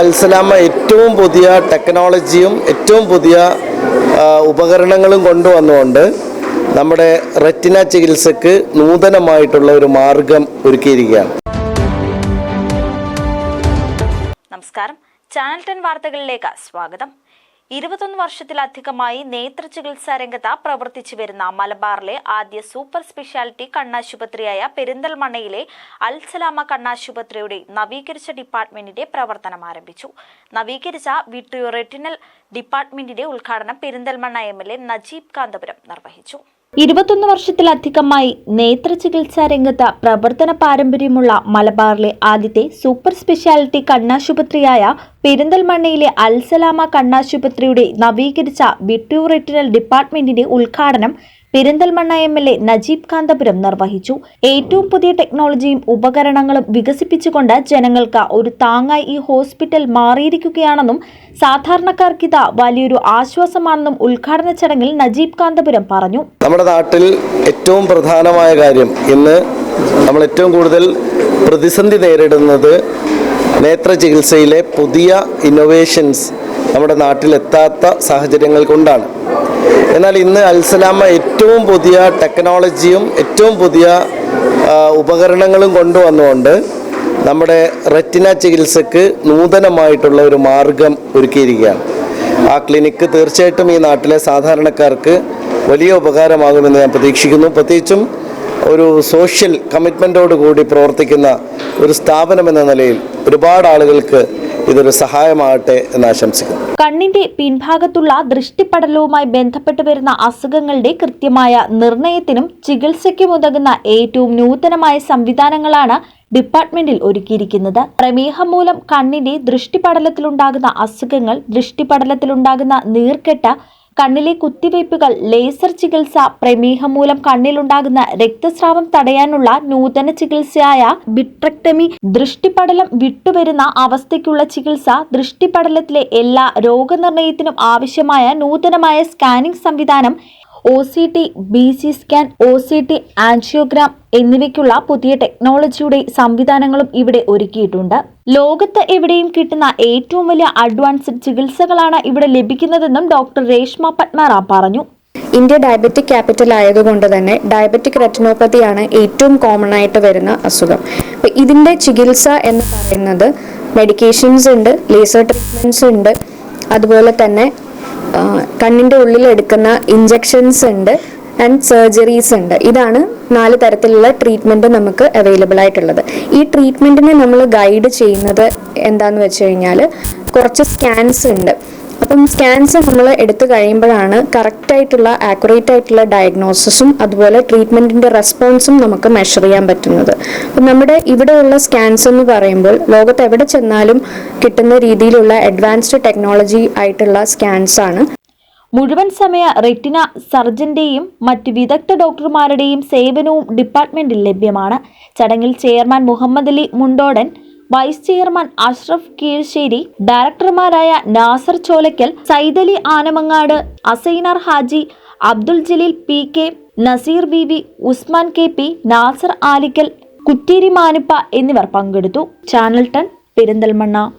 അൽസലാമ ഏറ്റവും പുതിയ ടെക്നോളജിയും ഏറ്റവും പുതിയ ഉപകരണങ്ങളും കൊണ്ടുവന്നുകൊണ്ട് നമ്മുടെ റെറ്റിന ചികിത്സക്ക് നൂതനമായിട്ടുള്ള ഒരു മാർഗം ഒരുക്കിയിരിക്കുകയാണ്. നമസ്കാരം, ചാനൽ 10 വാർത്തകളിലേക്ക് സ്വാഗതം. 21 വർഷത്തിലധികമായി നേത്രചികിത്സാ രംഗത്ത് പ്രവർത്തിച്ചു വരുന്ന മലബാറിലെ ആദ്യ സൂപ്പർ സ്പെഷ്യാലിറ്റി കണ്ണാശുപത്രിയായ പെരിന്തൽമണ്ണയിലെ അൽസലാമ കണ്ണാശുപത്രിയുടെ നവീകരിച്ച ഡിപ്പാർട്ട്മെന്റിന്റെ പ്രവർത്തനം ആരംഭിച്ചു. നവീകരിച്ച വിട്രിയോ റെറ്റിനൽ ഡിപ്പാർട്ട്മെന്റിന്റെ ഉദ്ഘാടനം പെരിന്തൽമണ്ണ MLA നജീബ് കാന്തപുരം നിർവഹിച്ചു. 21 വർഷത്തിലധികമായി നേത്രചികിത്സാ രംഗത്ത് പ്രവർത്തന പാരമ്പര്യമുള്ള മലബാറിലെ ആദ്യത്തെ സൂപ്പർ സ്പെഷ്യാലിറ്റി കണ്ണാശുപത്രിയായ പെരിന്തൽമണ്ണയിലെ അൽസലാമ കണ്ണാശുപത്രിയുടെ നവീകരിച്ച വിട്രിയോ റെറ്റിനൽ ഡിപ്പാർട്ട്മെന്റിന്റെ ഉദ്ഘാടനം പെരിന്തൽമണ്ണ MLA നജീബ് കാന്തപുരം നിർവഹിച്ചു. ഏറ്റവും പുതിയ ടെക്നോളജിയും ഉപകരണങ്ങളും വികസിപ്പിച്ചുകൊണ്ട് ജനങ്ങൾക്ക് ഒരു താങ്ങായി ഈ ഹോസ്പിറ്റൽ മാറിയിരിക്കുകയാണെന്നും സാധാരണക്കാർക്കിത് വലിയൊരു ആശ്വാസമാണെന്നും ഉദ്ഘാടന ചടങ്ങിൽ നജീബ് കാന്തപുരം പറഞ്ഞു. നമ്മുടെ നാട്ടിൽ ഏറ്റവും പ്രധാനമായ കാര്യം, ഇന്ന് നമ്മൾ ഏറ്റവും കൂടുതൽ പ്രതിസന്ധി നേരിടുന്നത് നേത്ര ചികിത്സയിലെ പുതിയ ഇന്നോവേഷൻസ് നമ്മുടെ നാട്ടിലെത്താത്ത സാഹചര്യങ്ങൾ കൊണ്ടാണ്. എന്നാൽ ഇന്ന് അൽസലാമ ഏറ്റവും പുതിയ ടെക്നോളജിയും ഏറ്റവും പുതിയ ഉപകരണങ്ങളും കൊണ്ടുവന്നുകൊണ്ട് നമ്മുടെ റെറ്റിന ചികിത്സക്ക് നൂതനമായിട്ടുള്ള ഒരു മാർഗം ഒരുക്കിയിരിക്കുകയാണ്. ആ ക്ലിനിക്ക് തീർച്ചയായിട്ടും ഈ നാട്ടിലെ സാധാരണക്കാർക്ക് വലിയ ഉപകാരമാകുമെന്ന് ഞാൻ പ്രതീക്ഷിക്കുന്നു. പ്രത്യേകിച്ചും ഒരു സോഷ്യൽ കമ്മിറ്റ്മെൻറ്റോടുകൂടി പ്രവർത്തിക്കുന്ന ഒരു സ്ഥാപനം എന്ന നിലയിൽ ഒരുപാട് ആളുകൾക്ക് ഇതൊരു സഹായമാകട്ടെ എന്ന് ആശംസിക്കുന്നു. കണ്ണിന്റെ പിൻഭാഗത്തുള്ള ദൃഷ്ടിപടലവുമായി ബന്ധപ്പെട്ട് വരുന്ന അസുഖങ്ങളുടെ കൃത്യമായ നിർണയത്തിനും ചികിത്സയ്ക്കും ഉതകുന്ന ഏറ്റവും നൂതനമായ സംവിധാനങ്ങളാണ് ഡിപ്പാർട്ട്മെന്റിൽ ഒരുക്കിയിരിക്കുന്നത്. പ്രമേഹം മൂലം കണ്ണിന്റെ ദൃഷ്ടിപടലത്തിലുണ്ടാകുന്ന അസുഖങ്ങൾ, ദൃഷ്ടിപടലത്തിലുണ്ടാകുന്ന നീർക്കെട്ട്, കണ്ണിലെ കുത്തിവയ്പ്പുകൾ, ലേസർ ചികിത്സ, പ്രമേഹം മൂലം കണ്ണിലുണ്ടാകുന്ന രക്തസ്രാവം തടയാനുള്ള നൂതന ചികിത്സയായ വിട്രെക്ടമി, ദൃഷ്ടിപടലം വിട്ടുവരുന്ന അവസ്ഥയ്ക്കുള്ള ചികിത്സ, ദൃഷ്ടിപടലത്തിലെ എല്ലാ രോഗനിർണയത്തിനും ആവശ്യമായ നൂതനമായ സ്കാനിംഗ് സംവിധാനം, OCT, BC scan, OCT angiogram എന്നിവയ്ക്കുള്ള പുതിയ ടെക്നോളജിയുടെ സംവിധാനങ്ങളും ഇവിടെ ഒരുക്കിയിട്ടുണ്ട്. ലോകത്ത് എവിടെയും കിട്ടുന്ന ഏറ്റവും വലിയ അഡ്വാൻസ്ഡ് ചികിത്സകളാണ് ഇവിടെ ലഭിക്കുന്നതെന്നും ഡോക്ടർ രേഷ്മ പത്മറാം പറഞ്ഞു. ഇന്ത്യ ഡയബറ്റിക് ക്യാപിറ്റൽ ആയതുകൊണ്ട് തന്നെ ഡയബറ്റിക് റെറ്റിനോപ്പതിയാണ് ഏറ്റവും കോമൺ ആയിട്ട് വരുന്ന അസുഖം. അപ്പോൾ ഇതിൻ്റെ ചികിത്സ എന്ന് പറയുന്നത് മെഡിക്കേഷൻസ് ഉണ്ട്, ലേസർ ട്രീറ്റ്മെൻറ്റ്സ് ഉണ്ട്, അതുപോലെ തന്നെ കണ്ണിൻ്റെ ഉള്ളിൽ എടുക്കുന്ന ഇഞ്ചെക്ഷൻസ് ഉണ്ട് ആൻഡ് സർജറീസ് ഉണ്ട്. ഇതാണ് 4 തരത്തിലുള്ള ട്രീറ്റ്മെൻറ്റ് നമുക്ക് അവൈലബിൾ ആയിട്ടുള്ളത്. ഈ ട്രീറ്റ്മെൻറ്റിനെ നമ്മൾ ഗൈഡ് ചെയ്യുന്നത് എന്താണെന്ന് വെച്ച് കഴിഞ്ഞാൽ കുറച്ച് സ്കാൻസ് ഉണ്ട്. അപ്പം സ്കാൻസ് നമ്മൾ എടുത്തു കഴിയുമ്പോഴാണ് കറക്റ്റായിട്ടുള്ള ആക്യുറേറ്റ് ആയിട്ടുള്ള ഡയഗ്നോസിസും അതുപോലെ ട്രീറ്റ്മെൻറ്റിൻ്റെ റെസ്പോൺസും നമുക്ക് മെഷർ ചെയ്യാൻ പറ്റുന്നത്. അപ്പം നമ്മുടെ ഇവിടെയുള്ള സ്കാൻസ് എന്ന് പറയുമ്പോൾ ലോകത്ത് എവിടെ ചെന്നാലും കിട്ടുന്ന രീതിയിലുള്ള അഡ്വാൻസ്ഡ് ടെക്നോളജി ആയിട്ടുള്ള സ്കാൻസ് ആണ്. മുഴുവൻ സമയ റെറ്റിന സർജന്റെയും മറ്റ് വിദഗ്ധ ഡോക്ടർമാരുടെയും സേവനവും ഡിപ്പാർട്ട്മെന്റിൽ ലഭ്യമാണ്. ചടങ്ങിൽ chairman Muhammad Ali Mundodan, vice chairman Ashraf Keezhsseri, ഡയറക്ടർമാരായ Nasar Cholakkal, Saidali Anamangad, Asainar Haji, Abdul Jaleel PK, Naseer BV, Usman KP, Nasar Alikkal, Kutteri Manuppa എന്നിവർ പങ്കെടുത്തു. ചാനൽ 10 പെരിന്തൽമണ്ണ.